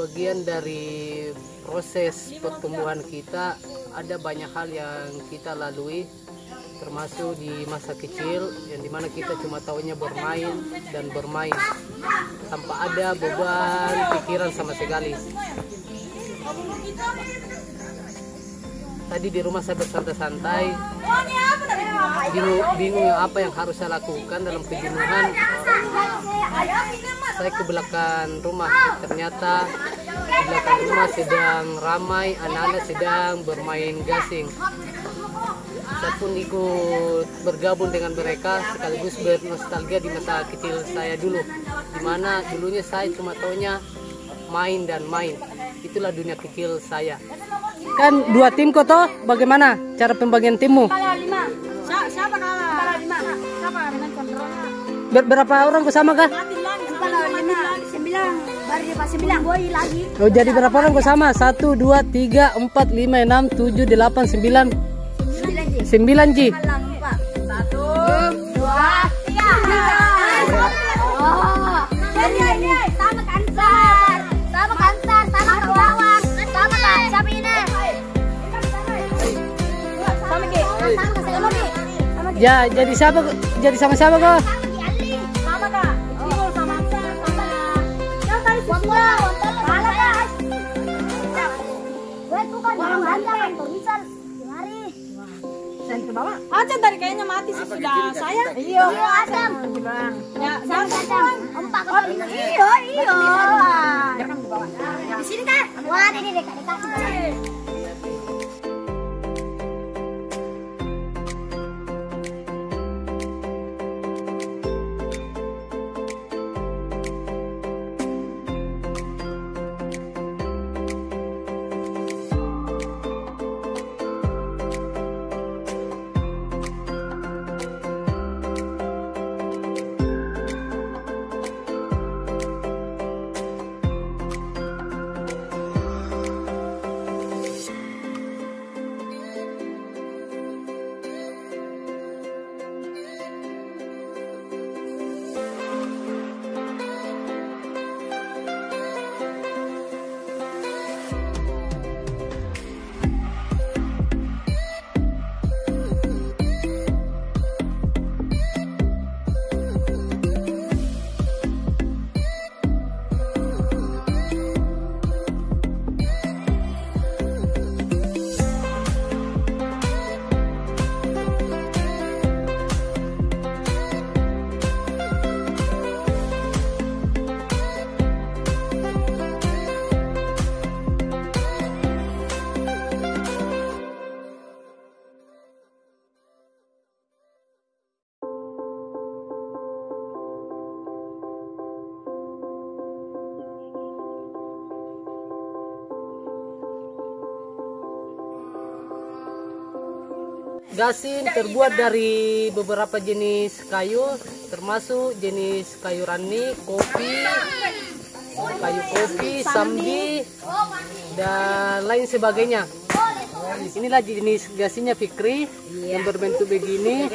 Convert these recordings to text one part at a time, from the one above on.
bagian dari proses pertumbuhan kita. Ada banyak hal yang kita lalui, termasuk di masa kecil yang dimana kita cuma taunya bermain dan bermain tanpa ada beban pikiran sama sekali. Tadi di rumah saya bersantai-santai, bingung apa yang harus saya lakukan. Dalam kejenuhan saya ke belakang rumah, ternyata di belakang rumah sedang ramai, anak-anak sedang bermain gasing. Saya pun ikut bergabung dengan mereka, sekaligus bernostalgia di masa kecil saya dulu, dimana dulunya saya cuma taunya main dan main. Itulah dunia kecil saya. Kan 2 tim kok toh, bagaimana cara pembagian timmu? Kalah 5. Siapa kalah? Kalah 5. Siapa dengan kontrolnya? Berapa orang kok sama kah? Kalah 5. 9. Baru dia pas 9 boy lagi. Oh, jadi berapa orang kok sama? 1 2 3 4 5 6 7 8 9 9 Ji. 1 2 3. Oh. Jadi sama Kansar. Sama Kansar, sama Kawang. Sama kan siapa ini? Sama Ki. Sama Ki. Ya, jadi siapa? Jadi sama siapa kok? Sama Kak. Timur sama Amsar sama. Yang tadi Wontal. Kalah Kak. Gue tuh kan orang lancar tulisan hari. Dan ke bawah. Acan tadi kayaknya mati sih sudah saya. Iya, Adam. Ya, Adam. Empat kali. Iya. Di sini kan? Wah, ini dekat-dekat. Gasing terbuat dari beberapa jenis kayu, termasuk jenis kayu rani, kayu kopi, sambi, dan lain sebagainya. Inilah jenis gasingnya Fikri, yang berbentuk begini,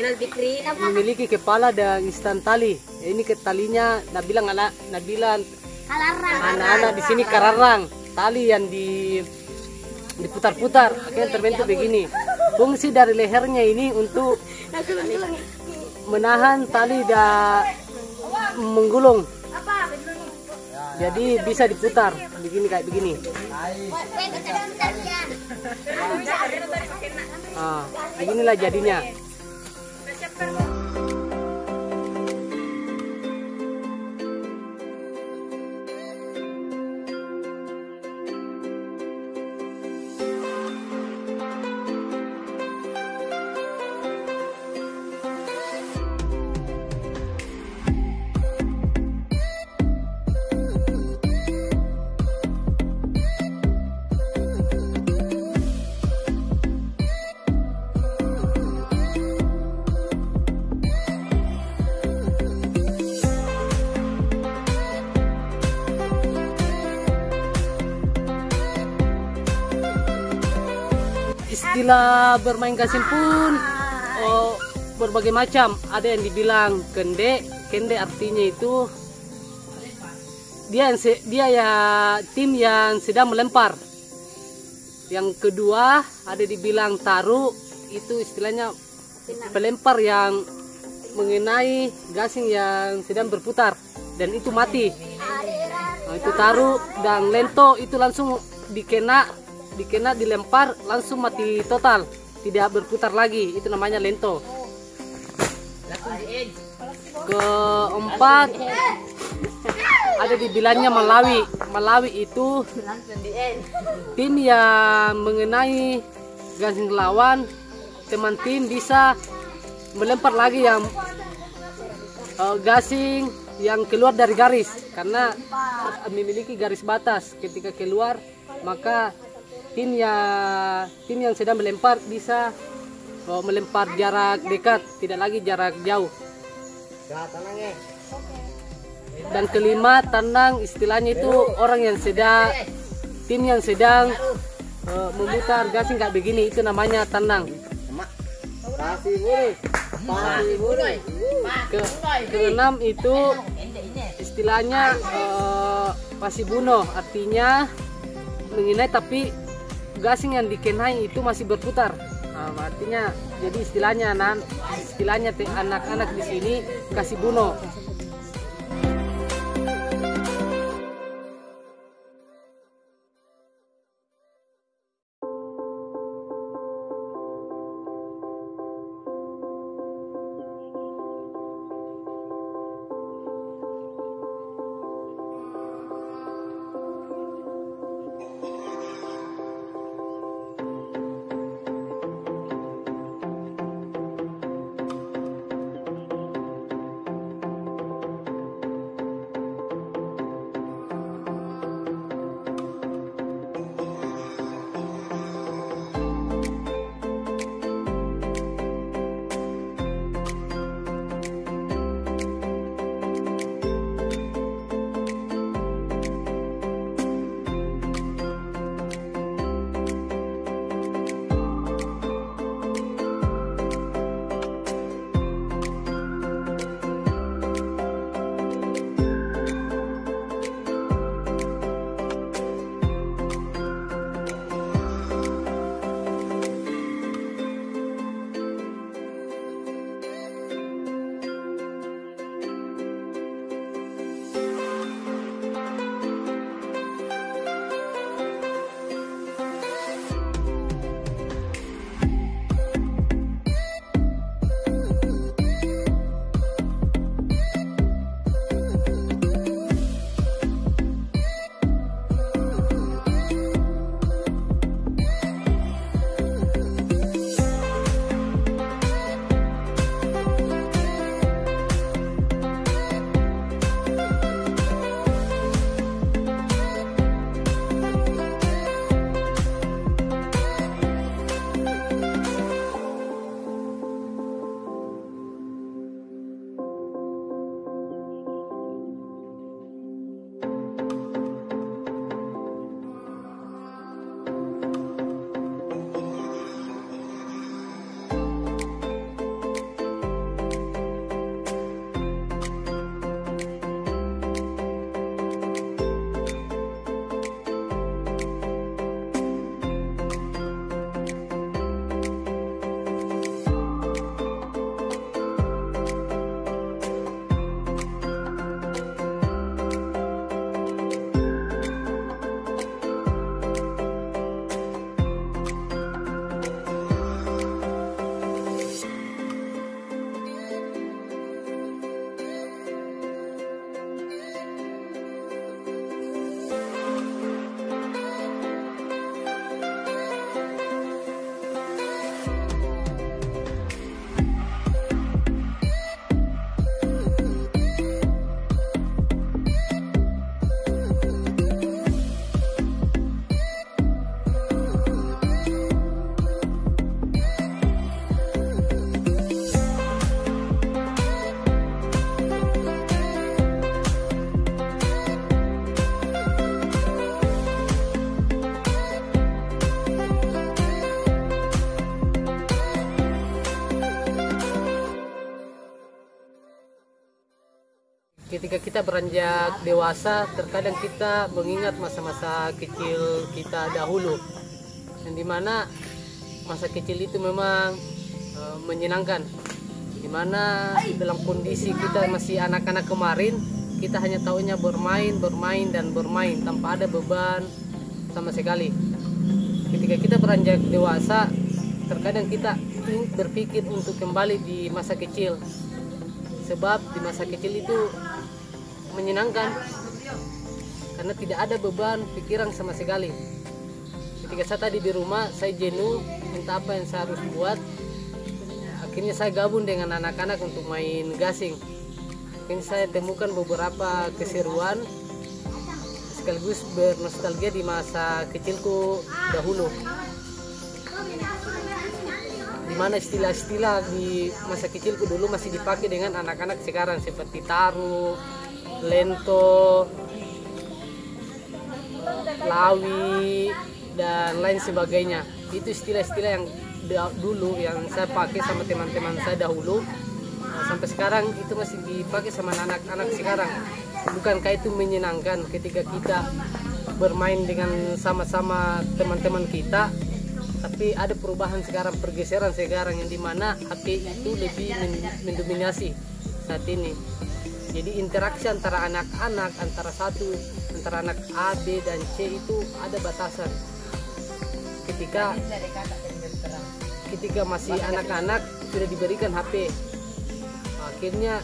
memiliki kepala dan instan tali. Ini ke talinya Nabila anak-anak di sini kararang, tali yang diputar-putar, akhirnya terbentuk begini. Fungsi dari lehernya ini untuk menahan tali dan menggulung. Jadi bisa diputar begini, kayak begini. Beginilah jadinya. Istilah bermain gasing pun berbagai macam. Ada yang dibilang kende artinya itu dia ya tim yang sedang melempar. Yang kedua ada dibilang taruh, itu istilahnya pelempar yang mengenai gasing yang sedang berputar dan itu mati. Nah, itu taruh. Dan lento itu langsung dikena dilempar langsung mati total, tidak berputar lagi, itu namanya lento. Keempat ada dibilangnya Malawi. Malawi itu tim yang mengenai gasing lawan, teman tim bisa melempar lagi yang gasing yang keluar dari garis, karena memiliki garis batas. Ketika keluar maka tim yang sedang melempar bisa melempar jarak dekat, tidak lagi jarak jauh. Dan kelima, tenang, istilahnya itu tim yang sedang memutar gasing kayak begini, itu namanya tenang. Keenam itu istilahnya pasibuno, artinya mengenai tapi gasing yang dikenai itu masih berputar. Artinya jadi istilahnya anak-anak di sini kasih buno. ketika kita beranjak dewasa, terkadang kita mengingat masa-masa kecil kita dahulu, yang dimana masa kecil itu memang menyenangkan, dimana dalam kondisi kita masih anak-anak kemarin, kita hanya taunya bermain tanpa ada beban sama sekali. Ketika kita beranjak dewasa, terkadang kita berpikir untuk kembali di masa kecil, sebab di masa kecil itu menyenangkan karena tidak ada beban pikiran sama sekali. Ketika saya tadi di rumah, saya jenuh, entah apa yang saya harus buat. Akhirnya saya gabung dengan anak-anak untuk main gasing. Akhirnya saya temukan beberapa keseruan sekaligus bernostalgia di masa kecilku dahulu, dimana istilah-istilah di masa kecilku dulu masih dipakai dengan anak-anak sekarang, seperti taruh, lento, lawi, dan lain sebagainya. Itu istilah-istilah yang dulu yang saya pakai sama teman-teman saya dahulu. Sampai sekarang itu masih dipakai sama anak-anak sekarang. Bukankah itu menyenangkan ketika kita bermain dengan sama-sama teman-teman kita? Tapi ada perubahan sekarang, pergeseran sekarang, yang dimana HP itu lebih mendominasi saat ini. Jadi interaksi antara anak-anak, antara anak A, B, dan C itu ada batasan. Ketika masih anak-anak sudah diberikan HP, akhirnya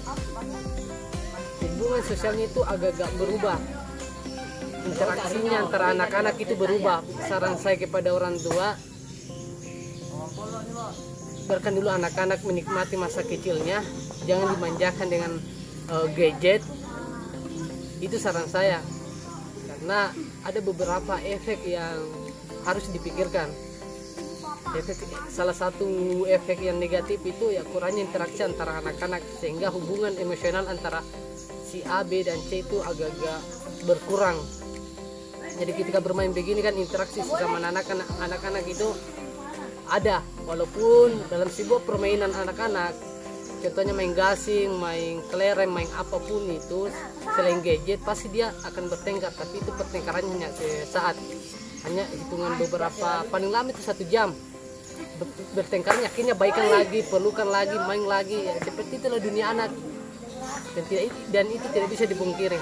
hubungan sosialnya itu agak-agak berubah. Interaksinya antara anak-anak itu berubah. Saran saya kepada orang tua, biarkan dulu anak-anak menikmati masa kecilnya, jangan dimanjakan dengan gadget. Itu saran saya, karena ada beberapa efek yang harus dipikirkan. Salah satu efek yang negatif itu ya kurangnya interaksi antara anak-anak, sehingga hubungan emosional antara si A, B, dan C itu agak-agak berkurang. Jadi ketika bermain begini kan interaksi sama anak-anak itu ada, walaupun dalam sebuah permainan anak-anak, contohnya main gasing, main kelereng, main apapun itu, selain gadget pasti dia akan bertengkar. Tapi itu pertengkarannya hanya sesaat, hanya hitungan beberapa, paling lama itu 1 jam. Bertengkarnya akhirnya baikan lagi, pelukan lagi, main lagi. Ya, seperti itulah dunia anak, dan itu tidak bisa dipungkiri.